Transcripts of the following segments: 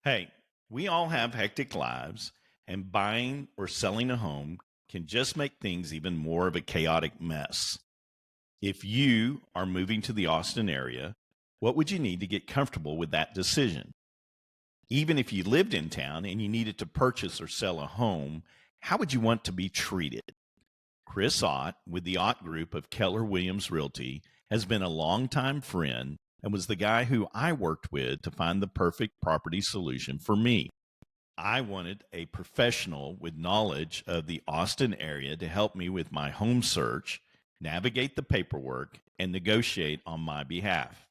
Hey, we all have hectic lives, and buying or selling a home can just make things even more of a chaotic mess. If you are moving to the Austin area, what would you need to get comfortable with that decision? Even if you lived in town and you needed to purchase or sell a home, how would you want to be treated? Chris Ott with the Ott Group of Keller Williams Realty has been a longtime friend and was the guy who I worked with to find the perfect property solution for me. I wanted a professional with knowledge of the Austin area to help me with my home search, navigate the paperwork, and negotiate on my behalf.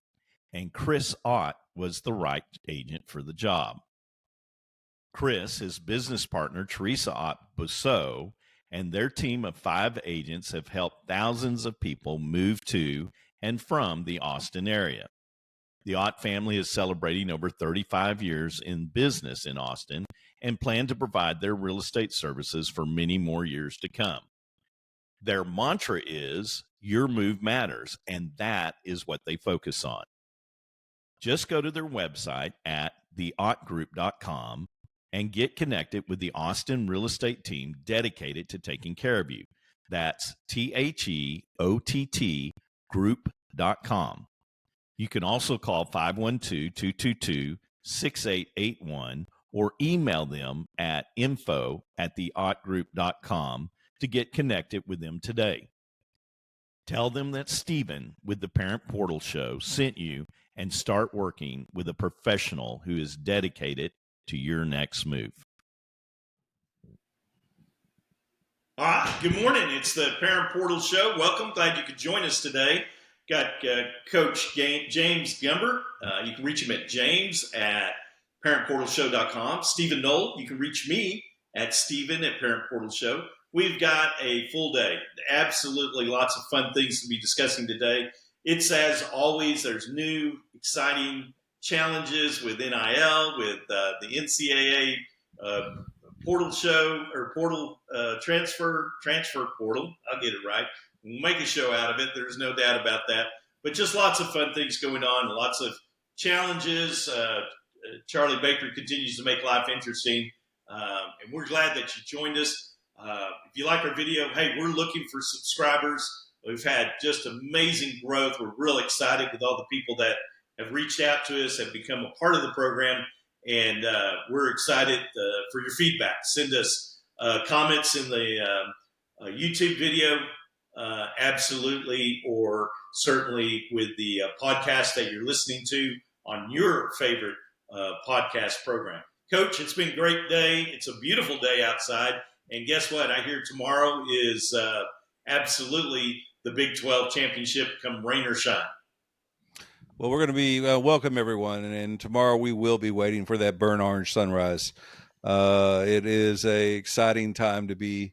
And Chris Ott was the right agent for the job. Chris, his business partner, Teresa Ott Busseau, and their team of 5 agents have helped thousands of people move to and from the Austin area. The Ott family is celebrating over 35 years in business in Austin and plan to provide their real estate services for many more years to come. Their mantra is, your move matters, and that is what they focus on. Just go to their website at theottgroup.com and get connected with the Austin real estate team dedicated to taking care of you. That's THEOTT group.com. You can also call 512-222-6881 or email them at info@theottgroup.com to get connected with them today. Tell them that Stephen with the Parent Portal Show sent you and start working with a professional who is dedicated to your next move. All right, good morning. It's the Parent Portal Show. Welcome. Glad you could join us today. Got Coach James Gumbert. You can reach him at james@parentportalshow.com. Stephen Nold. You can reach me at Stephen@parentportalshow. We've got a full day. Absolutely lots of fun things to be discussing today. It's, as always, there's new, exciting challenges with NIL, with the NCAA portal show or portal transfer portal. I'll get it right. We'll make a show out of it. There's no doubt about that. But just lots of fun things going on, lots of challenges. Charlie Baker continues to make life interesting, and we're glad that you joined us. If you like our video, hey, we're looking for subscribers. We've had just amazing growth. We're real excited with all the people that have reached out to us, have become a part of the program. And we're excited for your feedback. Send us comments in the YouTube video, absolutely, or certainly with the podcast that you're listening to on your favorite podcast program. Coach, it's been a great day. It's a beautiful day outside. And guess what? I hear tomorrow is absolutely the Big 12 championship come rain or shine. Well, we're going to be welcome everyone, and tomorrow we will be waiting for that burnt orange sunrise. It is a exciting time to be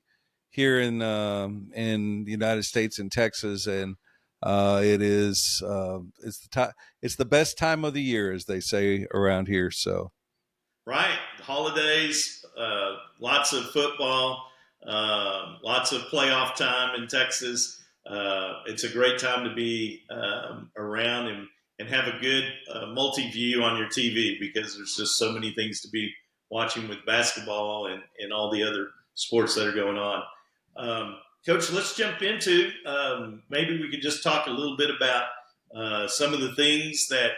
here in the United States and Texas, and it's the best time of the year, as they say around here. So, right, holidays, lots of football, lots of playoff time in Texas. It's a great time to be around and have a good multi-view on your TV, because there's just so many things to be watching with basketball and all the other sports that are going on. Coach, let's jump into, maybe we could just talk a little bit about some of the things that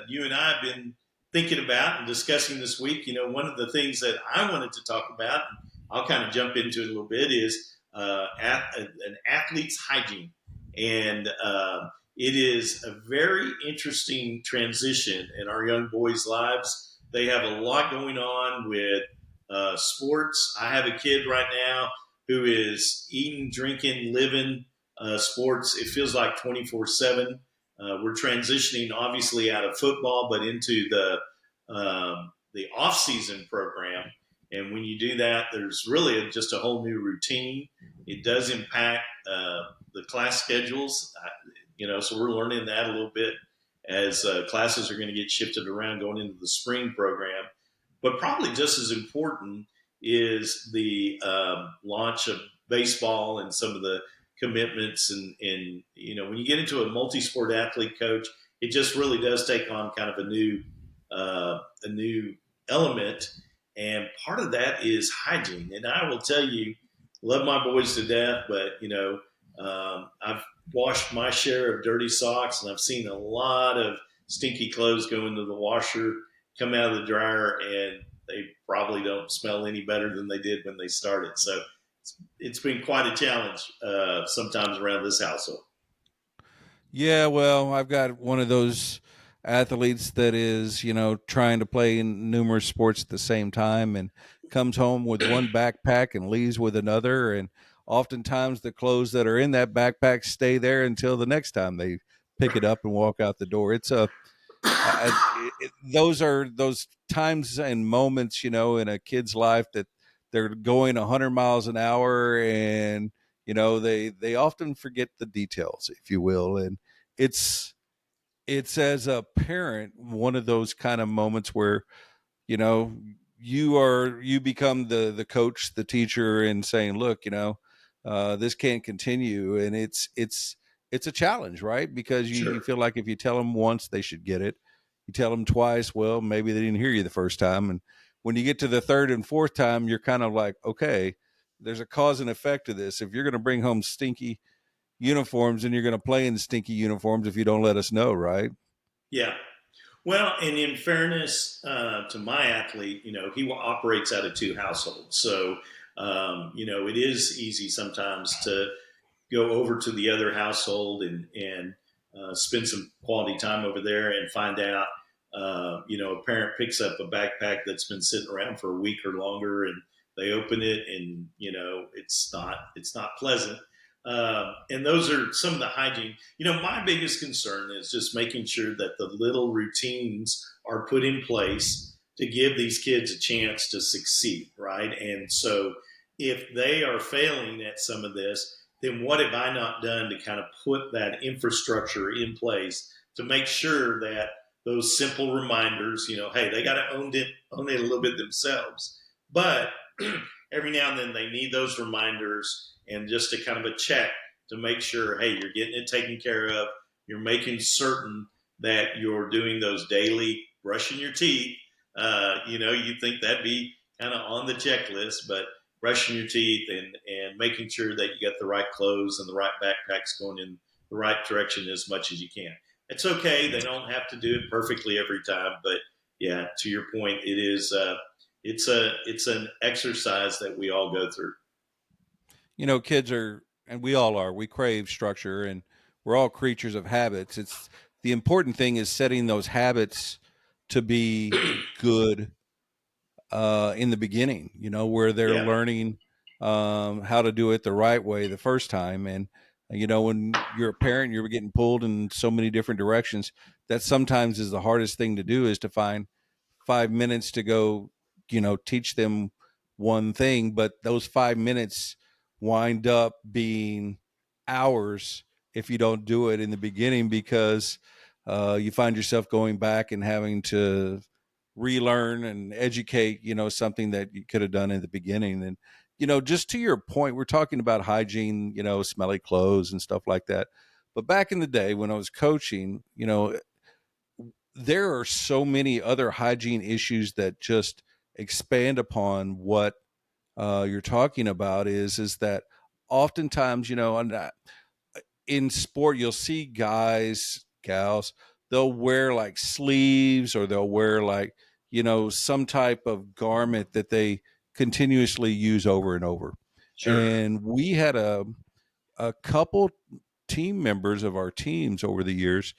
you and I have been thinking about and discussing this week. You know, one of the things that I wanted to talk about, and I'll kind of jump into it a little bit, is an athlete's hygiene. And it is a very interesting transition in our young boys' lives. They have a lot going on with sports. I have a kid right now who is eating, drinking, living sports. It feels like 24/7. We're transitioning, obviously, out of football, but into the off-season program. And when you do that, there's really just a whole new routine. It does impact the class schedules. So we're learning that a little bit as classes are going to get shifted around going into the spring program. But probably just as important is the launch of baseball and some of the commitments. And when you get into a multi-sport athlete, Coach, it just really does take on kind of a new element, and part of that is hygiene. And I will tell you, love my boys to death, but I've washed my share of dirty socks, and I've seen a lot of stinky clothes go into the washer, come out of the dryer, and they probably don't smell any better than they did when they started. So it's been quite a challenge sometimes around this household. Yeah, well, I've got one of those athletes that is, trying to play in numerous sports at the same time and comes home with one backpack and leaves with another. And oftentimes the clothes that are in that backpack stay there until the next time they pick it up and walk out the door. Those are those times and moments, in a kid's life that they're going 100 miles an hour, and they often forget the details, if you will. And it's as a parent one of those kind of moments where you know you become the coach, the teacher, and saying, look, this can't continue. And it's a challenge, right? Because you Sure. feel like if you tell them once, they should get it. You tell them twice, well, maybe they didn't hear you the first time. And when you get to the third and fourth time, you're kind of like, okay, there's a cause and effect to this. If you're going to bring home stinky uniforms, and you're going to play in stinky uniforms if you don't let us know, right? Yeah. Well, and in fairness to my athlete, he operates out of two households. So, it is easy sometimes to go over to the other household and spend some quality time over there and find out, a parent picks up a backpack that's been sitting around for a week or longer, and they open it, and it's not pleasant. And those are some of the hygiene. My biggest concern is just making sure that the little routines are put in place to give these kids a chance to succeed, right? And so if they are failing at some of this, then what have I not done to kind of put that infrastructure in place to make sure that those simple reminders, hey, they got to own it a little bit themselves. But every now and then they need those reminders and just a kind of a check to make sure, hey, you're getting it taken care of. You're making certain that you're doing those daily brushing your teeth. You think that'd be kind of on the checklist, but brushing your teeth and making sure that you got the right clothes and the right backpacks going in the right direction as much as you can. It's okay. They don't have to do it perfectly every time, but yeah, to your point, it is. It's an exercise that we all go through. Kids are, and we all are, we crave structure, and we're all creatures of habits. It's the important thing is setting those habits to be good in the beginning, where they're Yeah, learning how to do it the right way the first time. And, when you're a parent, you're getting pulled in so many different directions. That sometimes is the hardest thing to do, is to find 5 minutes to go, teach them one thing. But those 5 minutes wind up being hours if you don't do it in the beginning, because you find yourself going back and having to relearn and educate, something that you could have done in the beginning. And, just to your point, we're talking about hygiene, smelly clothes and stuff like that. But back in the day when I was coaching, there are so many other hygiene issues that just expand upon what you're talking about. Is that oftentimes, in sport, you'll see guys, gals, they'll wear like sleeves, or they'll wear like, some type of garment that they continuously use over and over. sure. And we had a couple team members of our teams over the years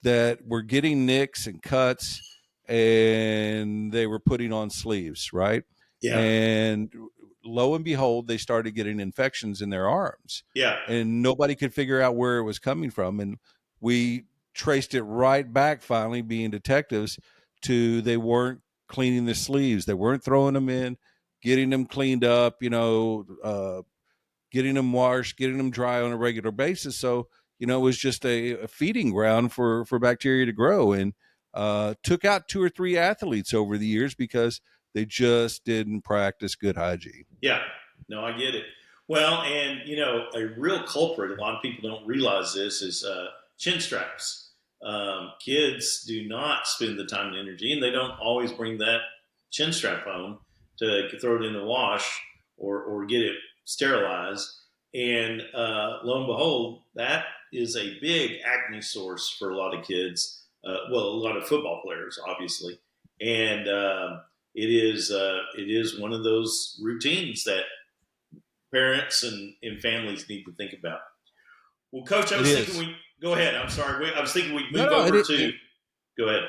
that were getting nicks and cuts, and they were putting on sleeves, right? Yeah, And lo and behold, they started getting infections in their arms, yeah, and nobody could figure out where it was coming from. And we traced it right back, finally, being detectives, to they weren't cleaning the sleeves. They weren't throwing them in, getting them cleaned up, getting them washed, getting them dry on a regular basis. So, it was just a feeding ground for bacteria to grow, and took out 2 or 3 athletes over the years because they just didn't practice good hygiene. yeah. No, I get it. Well, and a real culprit. A lot of people don't realize this is chin straps. Kids do not spend the time and energy, and they don't always bring that chin strap home to throw it in the wash or get it sterilized. And lo and behold, that is a big acne source for a lot of kids. Well, a lot of football players, obviously, and it is one of those routines that parents and families need to think about. Well, Coach, I It was thinking is. we go ahead. I'm sorry. I was thinking we'd No, move no, over to. Go ahead.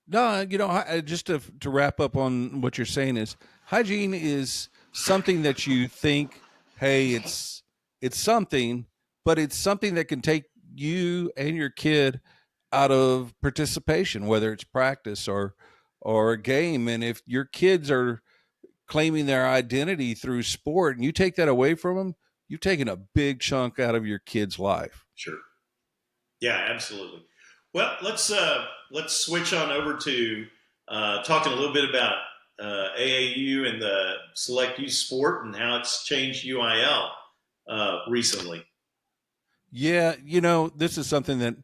no. Just to wrap up on what you're saying is hygiene is something that you think, hey, it's something, but it's something that can take you and your kid out of participation, whether it's practice or a game. And if your kids are claiming their identity through sport and you take that away from them, you've taken a big chunk out of your kid's life. Sure. Yeah, absolutely. Well, let's switch on over to talking a little bit about AAU and the select youth sport and how it's changed UIL recently. Yeah, this is something that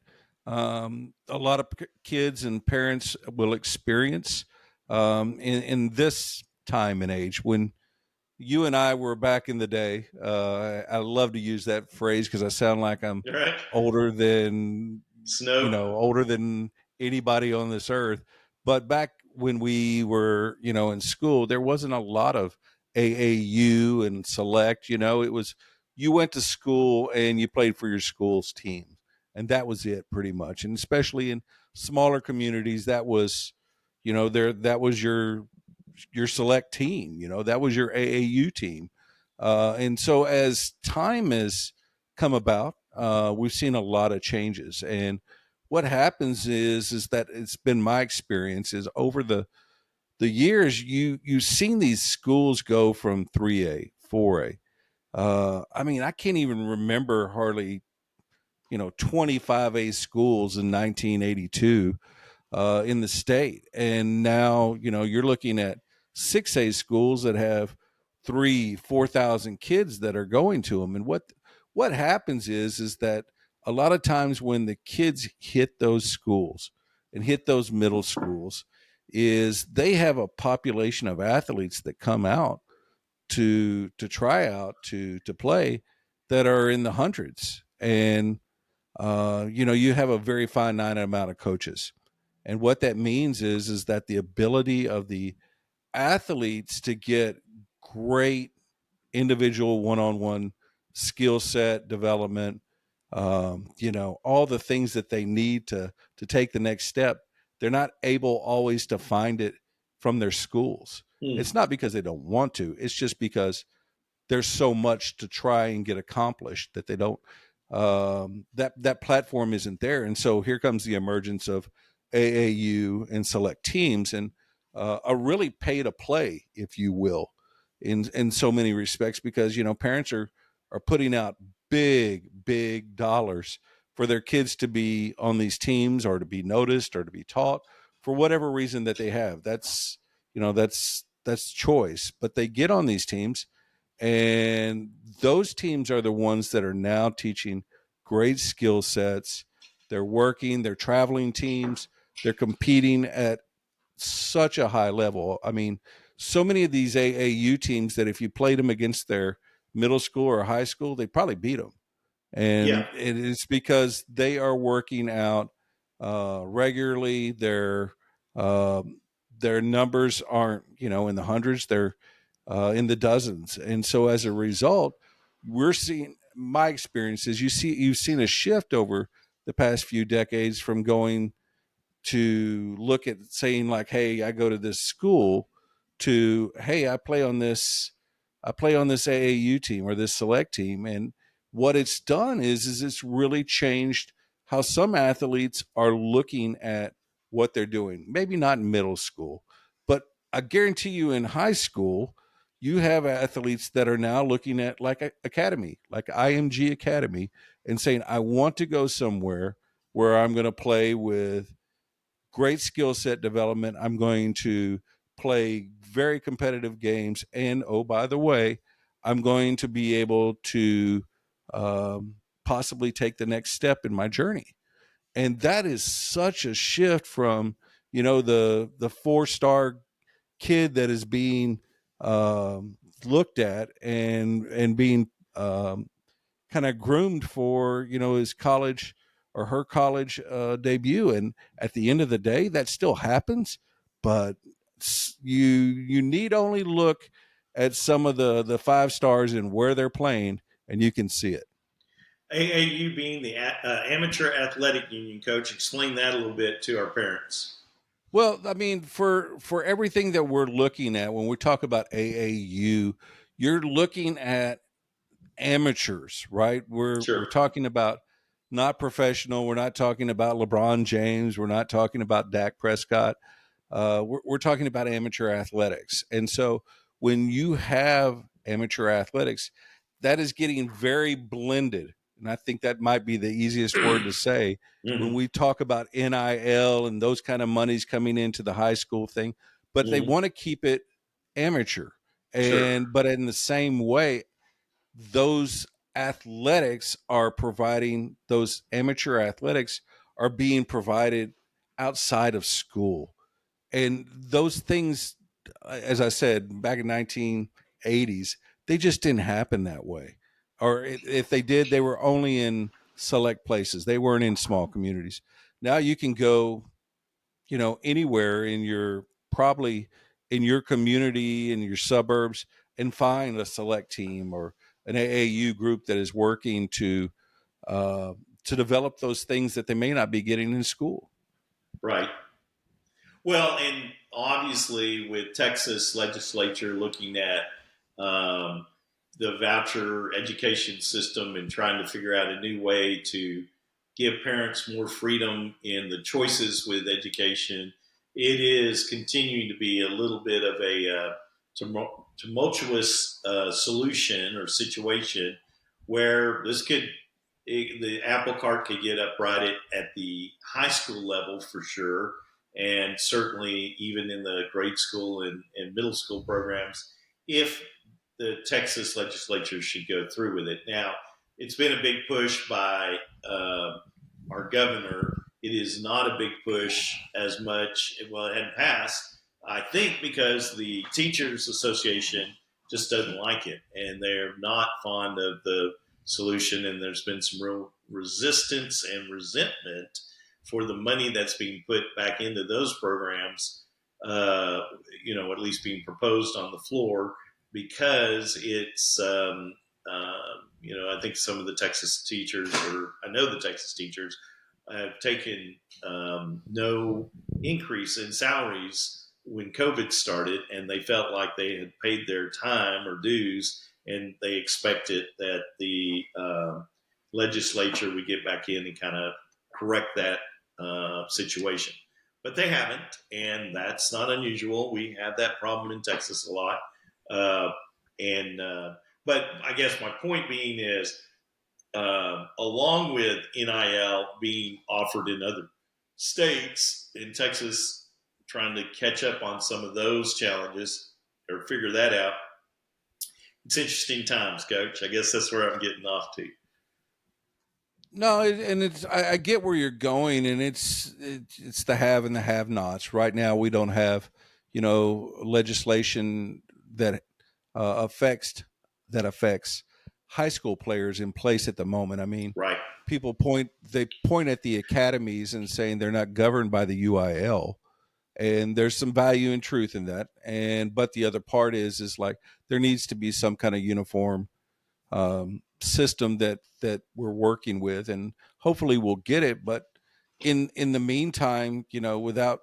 a lot of kids and parents will experience in this time and age. When you and I were back in the day, I love to use that phrase because I sound like I'm All right. older than Snow. older than anybody on this earth. But back when we were, in school, there wasn't a lot of AAU and select. It was you went to school and you played for your school's team, and that was it pretty much. And especially in smaller communities, that was, that was your select team. That was your AAU team. And so as time has come about, we've seen a lot of changes. And what happens is that it's been my experience is over the years you've seen these schools go from 3A, 4A. I mean, I can't even remember hardly 25A schools in 1982 in the state. And now, you're looking at 6A schools that have 4,000 kids that are going to them. And what happens is that a lot of times when the kids hit those schools and hit those middle schools is they have a population of athletes that come out to try out to play that are in the hundreds. And you have a very finite amount of coaches. And what that means is that the ability of the athletes to get great individual one-on-one skill set development, all the things that they need to take the next step, they're not able always to find it from their schools. Hmm. It's not because they don't want to. It's just because there's so much to try and get accomplished that they don't that platform isn't there. And so here comes the emergence of AAU and select teams and a really pay to play, if you will, in so many respects, because parents are putting out big dollars for their kids to be on these teams or to be noticed or to be taught for whatever reason that they have. That's choice, but they get on these teams, and those teams are the ones that are now teaching great skill sets. They're traveling teams, they're competing at such a high level. I mean, so many of these AAU teams that if you played them against their middle school or high school, they probably beat them. Yeah. And it is because they are working out regularly. Uh, their numbers aren't, in the hundreds. They're in the dozens. And so as a result, we're seeing, my experience is you've seen a shift over the past few decades from going to look at saying like, hey, I go to this school to, hey, I play on this AAU team or this select team. And what it's done is it's really changed how some athletes are looking at what they're doing. Maybe not in middle school, but I guarantee you in high school, you have athletes that are now looking at like a academy, like IMG Academy, and saying, I want to go somewhere where I'm going to play with great skill set development. I'm going to play very competitive games. And oh, by the way, I'm going to be able to possibly take the next step in my journey. And that is such a shift from, the 4-star kid that is being looked at and being kind of groomed for, his college or her college debut. And at the end of the day, that still happens, but you need only look at some of the five stars and where they're playing, and you can see it. AAU being the Amateur Athletic Union, coach, explain that a little bit to our parents. Well, I mean, for everything that we're looking at when we talk about AAU, you're looking at amateurs, right? We're Sure. talking about not professional. We're not talking about LeBron James. We're not talking about Dak Prescott. We're talking about amateur athletics. And so when you have amateur athletics, that is getting very blended. And I think that might be the easiest word to say when we talk about NIL and those kind of monies coming into the high school thing, but they want to keep it amateur. But in the same way, those athletics are providing, those amateur athletics are being provided outside of school. And those things, as I said, back in 1980s, they just didn't happen that way. Or if they did, they were only in select places. They weren't in small communities. Now you can go, anywhere in your, probably in your community, in your suburbs, and find a select team or an AAU group that is working to develop those things that they may not be getting in school. Right. Well, and obviously with Texas legislature looking at the voucher education system and trying to figure out a new way to give parents more freedom in the choices with education, it is continuing to be a little bit of a tumultuous solution or situation where the apple cart could get uprighted at the high school level for sure, and certainly even in the grade school and middle school programs if the Texas legislature should go through with it. Now, it's been a big push by our governor. It is not a big push as much, well, it hadn't passed, I think, because the Teachers Association just doesn't like it, and they're not fond of the solution, and there's been some real resistance and resentment for the money that's being put back into those programs, at least being proposed on the floor, because it's, I think some of the Texas teachers, or I know the Texas teachers, have taken no increase in salaries when COVID started, and they felt like they had paid their time or dues, and they expected that the legislature would get back in and kind of correct that situation. But they haven't, and that's not unusual. We have that problem in Texas a lot. But I guess my point being is, along with NIL being offered in other states, in Texas trying to catch up on some of those challenges or figure that out, it's interesting times, Coach. I guess that's where I'm getting off to. No, and it's I get where you're going, and it's the have and the have-nots. Right now, we don't have, legislation that affects high school players in place at the moment. I mean, Right. people point at the academies and saying they're not governed by the UIL, and there's some value and truth in that. But the other part is like there needs to be some kind of uniform system that we're working with, and hopefully we'll get it. But in the meantime, without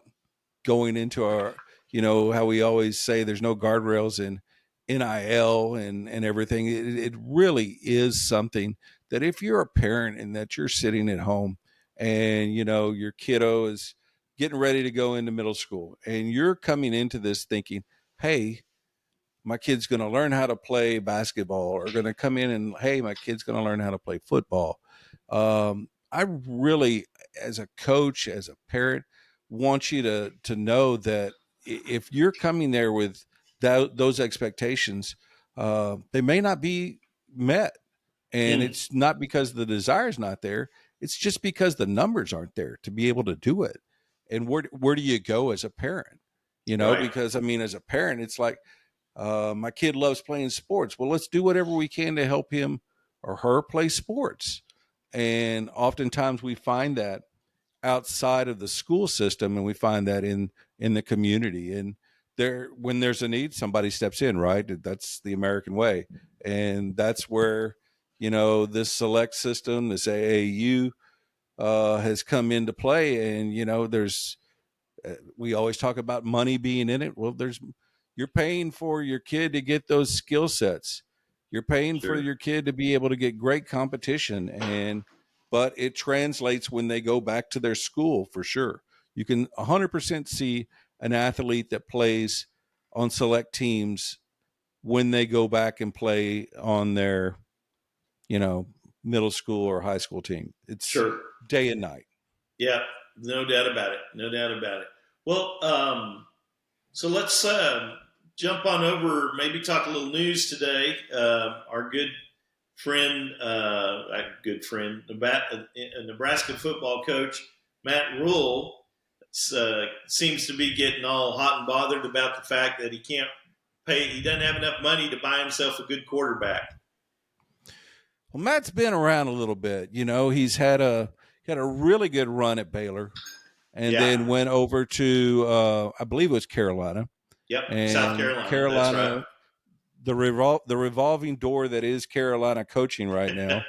going into our, how we always say there's no guardrails in NIL and everything, it really is something that if you're a parent and that you're sitting at home and your kiddo is getting ready to go into middle school and you're coming into this thinking, hey, my kid's going to learn how to play basketball, or going to come in and, hey, my kid's going to learn how to play football. I really, as a coach, as a parent, want you to know that if you're coming there with those expectations, they may not be met. And it's not because the desire is not there. It's just because the numbers aren't there to be able to do it. And where do you go as a parent? Right. because I mean, as a parent, it's like, my kid loves playing sports. Well, let's do whatever we can to help him or her play sports. And oftentimes we find that outside of the school system, and we find that in the community. And when there's a need, somebody steps in, right? That's the American way. And that's where, this select system, this AAU, has come into play. And, there's, we always talk about money being in it. Well, you're paying for your kid to get those skill sets. You're paying for Sure. your kid to be able to get great competition, but it translates when they go back to their school for sure. You can 100% see an athlete that plays on select teams when they go back and play on their, middle school or high school team. It's Sure. day and night. Yeah. No doubt about it. No doubt about it. Well, so let's jump on over, maybe talk a little news today. Our Nebraska football coach, Matt Rule, seems to be getting all hot and bothered about the fact that he doesn't have enough money to buy himself a good quarterback. Well, Matt's been around a little bit. He's had a really good run at Baylor, and then went over to I believe it was Carolina. Yep, and South Carolina. Carolina, That's right. The revolving door that is Carolina coaching right now.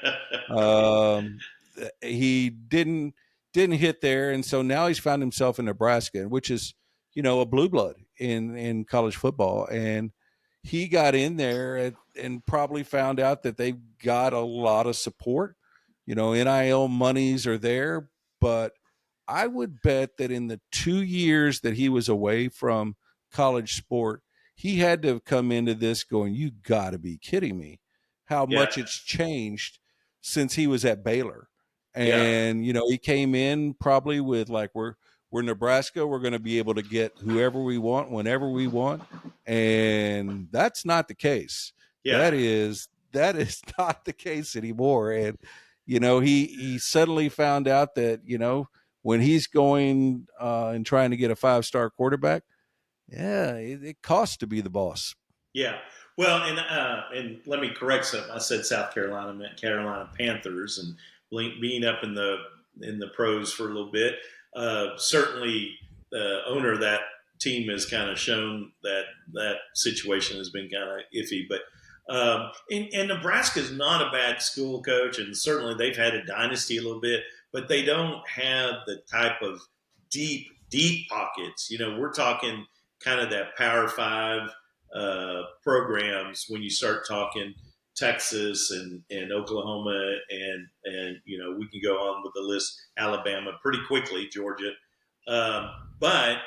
He didn't hit there, and so now he's found himself in Nebraska, which is a blue blood in college football. And he got in there and probably found out that they've got a lot of support. NIL monies are there, but I would bet that in the 2 years that he was away from college sport, he had to have come into this going, you got to be kidding me how much it's changed since he was at Baylor. And, he came in probably with like, we're Nebraska. We're going to be able to get whoever we want, whenever we want. And that's not the case. Yeah. That is not the case anymore. And, he suddenly found out that, when he's going and trying to get a 5-star quarterback, it costs to be the boss. Yeah. Well, and let me correct something. I said South Carolina, meant Carolina Panthers, and being up in the pros for a little bit. Certainly, the owner of that team has kind of shown that situation has been kind of iffy. But and Nebraska is not a bad school, coach, and certainly they've had a dynasty a little bit, but they don't have the type of deep pockets. We're talking kind of that Power 5 programs when you start talking Texas and Oklahoma and we can go on with the list, Alabama pretty quickly, Georgia. But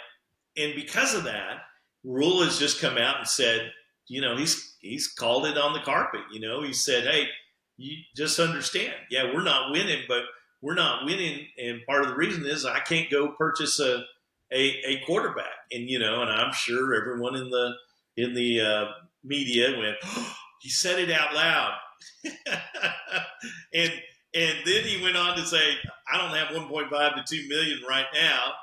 because of that, Rule has just come out and said, he's called it on the carpet. He said, hey, you just understand. Yeah, we're not winning, but we're not winning. And part of the reason is I can't go purchase a quarterback. And, and I'm sure everyone in the media went, oh, he said it out loud. and then he went on to say, I don't have 1.5 to 2 million right now.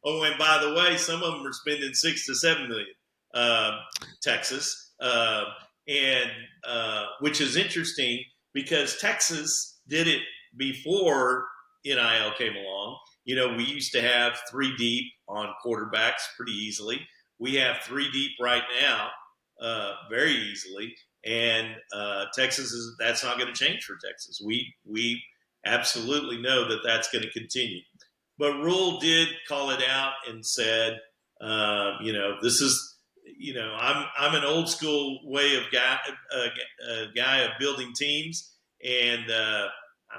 And by the way, some of them are spending 6 to 7 million. Texas, which is interesting because Texas did it before NIL came along. We used to have 3 deep on quarterbacks pretty easily. We have 3 deep right now, very easily. And Texas that's not going to change for Texas. We absolutely know that that's going to continue. But Rule did call it out and said, this is, I'm an old school way of guy of building teams, and I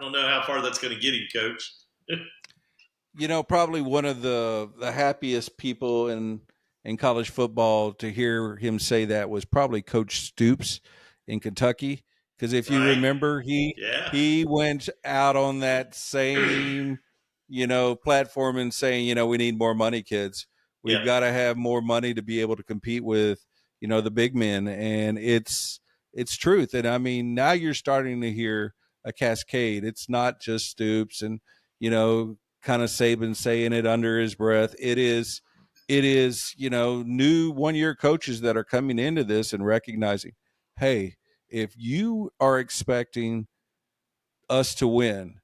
don't know how far that's going to get him, Coach. Probably one of the happiest people in college football to hear him say that was probably Coach Stoops in Kentucky. Because if you remember, he went out on that same, platform and saying, we need more money, kids. We've got to have more money to be able to compete with, the big men. And it's truth. And I mean, now you're starting to hear a cascade. It's not just Stoops and, kind of Saban saying it under his breath. It is it is, new 1-year coaches that are coming into this and recognizing, hey, if you are expecting us to win,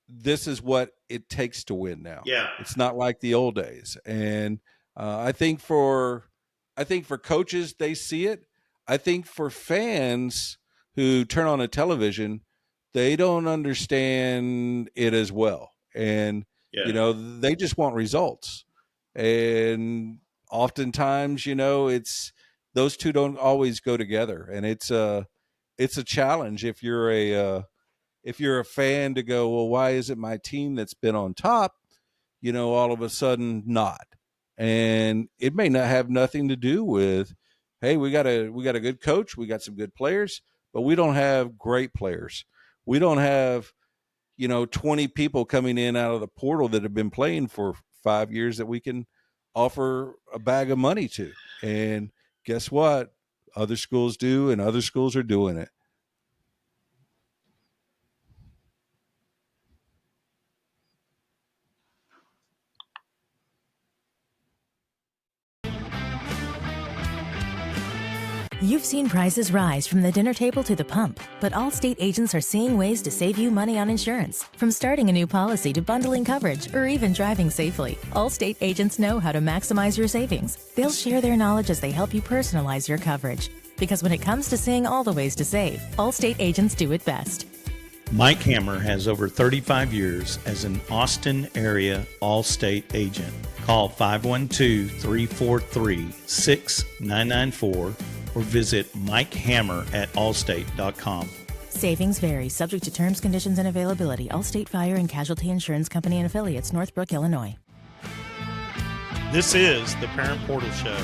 this is what it takes to win now. Yeah. It's not like the old days. And I think for coaches, they see it. I think for fans who turn on a television, they don't understand it as well. And, they just want results. And oftentimes, it's those two don't always go together. And it's a challenge if you're a fan to go, well, why is it my team that's been on top, all of a sudden not? And it may not have nothing to do with, hey, we got a good coach, we got some good players, but we don't have great players. We don't have, 20 people coming in out of the portal that have been playing for 5 years that we can offer a bag of money to. And guess what? Other schools do, and other schools are doing it. You've seen prices rise from the dinner table to the pump, but Allstate agents are seeing ways to save you money on insurance. From starting a new policy to bundling coverage or even driving safely, Allstate agents know how to maximize your savings. They'll share their knowledge as they help you personalize your coverage. Because when it comes to seeing all the ways to save, Allstate agents do it best. Mike Hammer has over 35 years as an Austin area Allstate agent. Call 512-343-6994 or visit MikeHammer@allstate.com. Savings vary, subject to terms, conditions, and availability. Allstate Fire and Casualty Insurance Company and Affiliates, Northbrook, Illinois. This is the Parent Portal Show.